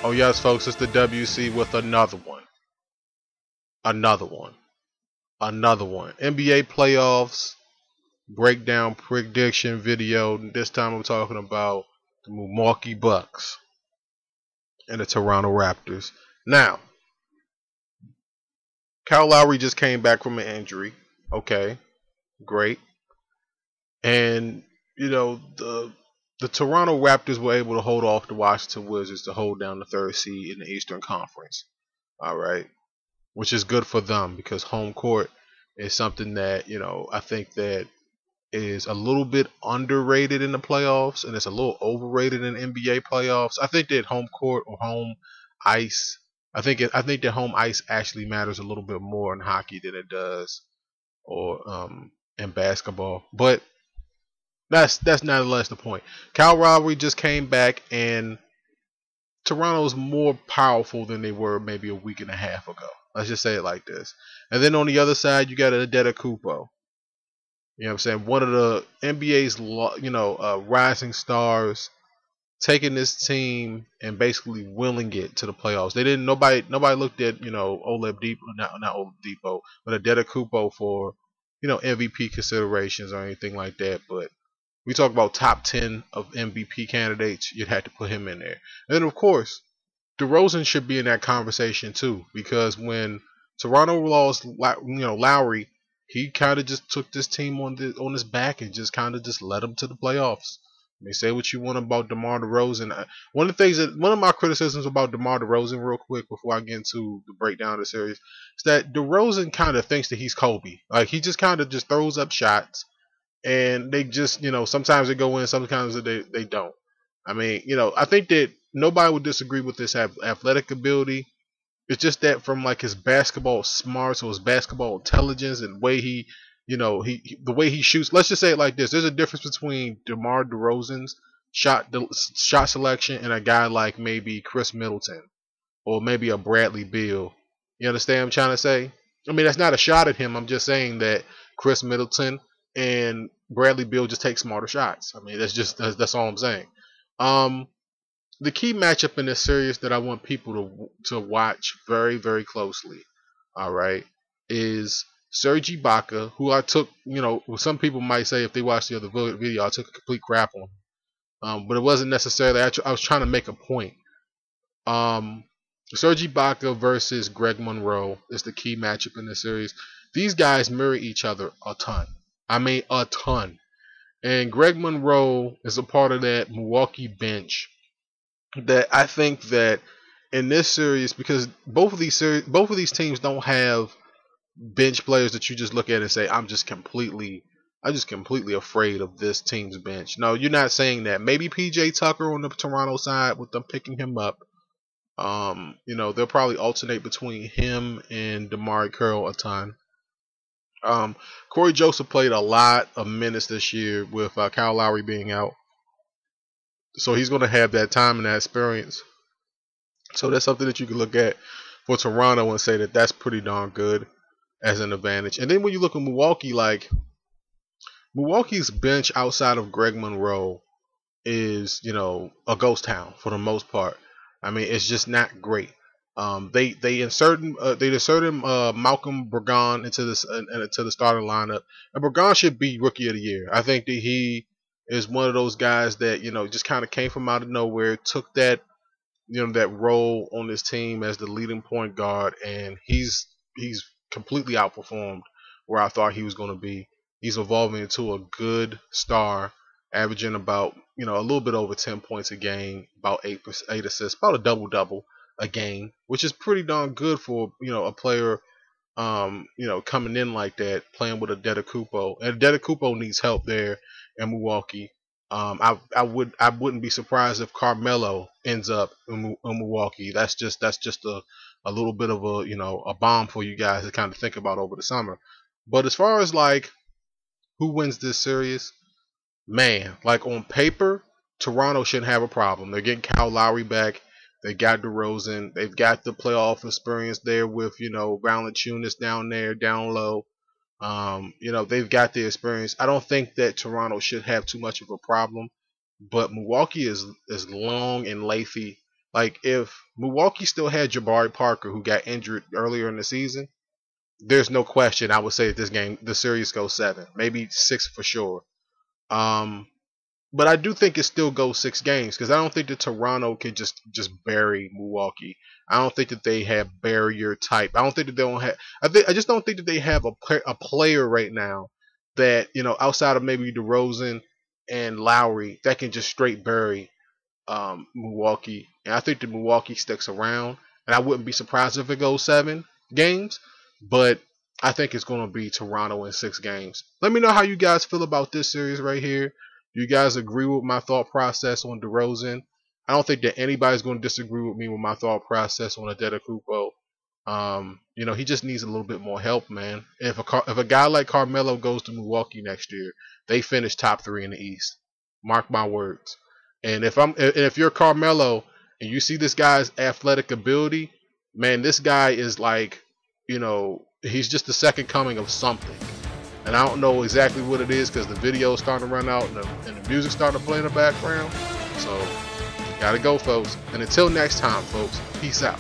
Oh yes, folks, it's the WC with another one. Another one. Another one. NBA playoffs breakdown prediction video. This time I'm talking about the Milwaukee Bucks and the Toronto Raptors. Now, Kyle Lowry just came back from an injury. Okay, great. And the Toronto Raptors were able to hold off the Washington Wizards to hold down the third seed in the Eastern Conference. All right, which is good for them because home court is something that I think that is a little bit underrated in the playoffs, and it's a little overrated in NBA playoffs. I think that home court or home ice, I think that home ice actually matters a little bit more in hockey than it does or in basketball. But that's nonetheless the point. Kyle Lowry just came back, and Toronto's more powerful than they were maybe a week and a half ago. Let's just say it like this. And then on the other side, you got Antetokounmpo. You know what I'm saying? One of the NBA's rising stars, taking this team and basically willing it to the playoffs. They didn't. Nobody looked at not Oladipo, but Antetokounmpo for MVP considerations or anything like that. But we talk about top 10 of MVP candidates, you'd have to put him in there. And then of course, DeRozan should be in that conversation too, because when Toronto lost, Lowry, he kind of just took this team on his back and just kind of just led them to the playoffs. I mean, say what you want about DeMar DeRozan. One of my criticisms about DeMar DeRozan, real quick, before I get into the breakdown of the series, is that DeRozan kind of thinks that he's Kobe. Like, he just kind of just throws up shots, and they just, sometimes they go in, sometimes they don't. I mean, I think that nobody would disagree with this athletic ability. It's just that from like his basketball smarts or his basketball intelligence and way the way he shoots. Let's just say it like this: there's a difference between DeMar DeRozan's shot selection and a guy like maybe Khris Middleton or maybe a Bradley Beal. You understand what I'm trying to say? I mean, that's not a shot at him. I'm just saying that Khris Middleton and Bradley Beal just take smarter shots. I mean, that's all I'm saying. The key matchup in this series that I want people to watch very, very closely, all right, is Serge Ibaka, who I took, some people might say if they watch the other video, I took a complete crap on. But it wasn't necessarily, I was trying to make a point. Serge Ibaka versus Greg Monroe is the key matchup in this series. These guys mirror each other a ton. I mean, a ton. And Greg Monroe is a part of that Milwaukee bench that I think that in this series, because both of these teams don't have bench players that you just look at and say, I'm just completely afraid of this team's bench. No, you're not saying that. Maybe PJ Tucker on the Toronto side with them picking him up. They'll probably alternate between him and DeMar Curl a ton. Cory Joseph played a lot of minutes this year with Kyle Lowry being out. So he's going to have that time and that experience. So that's something that you can look at for Toronto and say that that's pretty darn good as an advantage. And then when you look at Milwaukee, like Milwaukee's bench outside of Greg Monroe is, a ghost town for the most part. I mean, it's just not great. They inserted Malcolm Brogdon into the starting lineup, and Brogdon should be Rookie of the Year. I think that he is one of those guys that just kind of came from out of nowhere, took that that role on this team as the leading point guard, and he's completely outperformed where I thought he was going to be. He's evolving into a good star, averaging about a little bit over 10 points a game, about 8 assists, about a double a game, which is pretty darn good for a player coming in like that, playing with Antetokounmpo. And Antetokounmpo needs help there in Milwaukee. I wouldn't be surprised if Carmelo ends up in Milwaukee. That's just a little bit of a bomb for you guys to kind of think about over the summer. But as far as like who wins this series, man, like on paper, Toronto shouldn't have a problem. They're getting Kyle Lowry back. They got DeRozan. They've got the playoff experience there with Valanciunas down there, down low. They've got the experience. I don't think that Toronto should have too much of a problem, but Milwaukee is long and lengthy. Like if Milwaukee still had Jabari Parker, who got injured earlier in the season, there's no question. I would say that the series goes 7, maybe 6 for sure. Um, but I do think it still goes 6 games because I don't think that Toronto can just bury Milwaukee. I don't think that they have barrier type. I don't think that they don't have. I just don't think that they have a player right now that outside of maybe DeRozan and Lowry that can just straight bury Milwaukee. And I think that Milwaukee sticks around, and I wouldn't be surprised if it goes 7 games. But I think it's going to be Toronto in 6 games. Let me know how you guys feel about this series right here. Do you guys agree with my thought process on DeRozan? I don't think that anybody's going to disagree with me with my thought process on Antetokounmpo. He just needs a little bit more help, man. If a guy like Carmelo goes to Milwaukee next year, they finish top 3 in the East. Mark my words. And if you're Carmelo and you see this guy's athletic ability, man, this guy is like, he's just the second coming of something. And I don't know exactly what it is because the video's starting to run out and the music's starting to play in the background. So, gotta go, folks. And until next time, folks, peace out.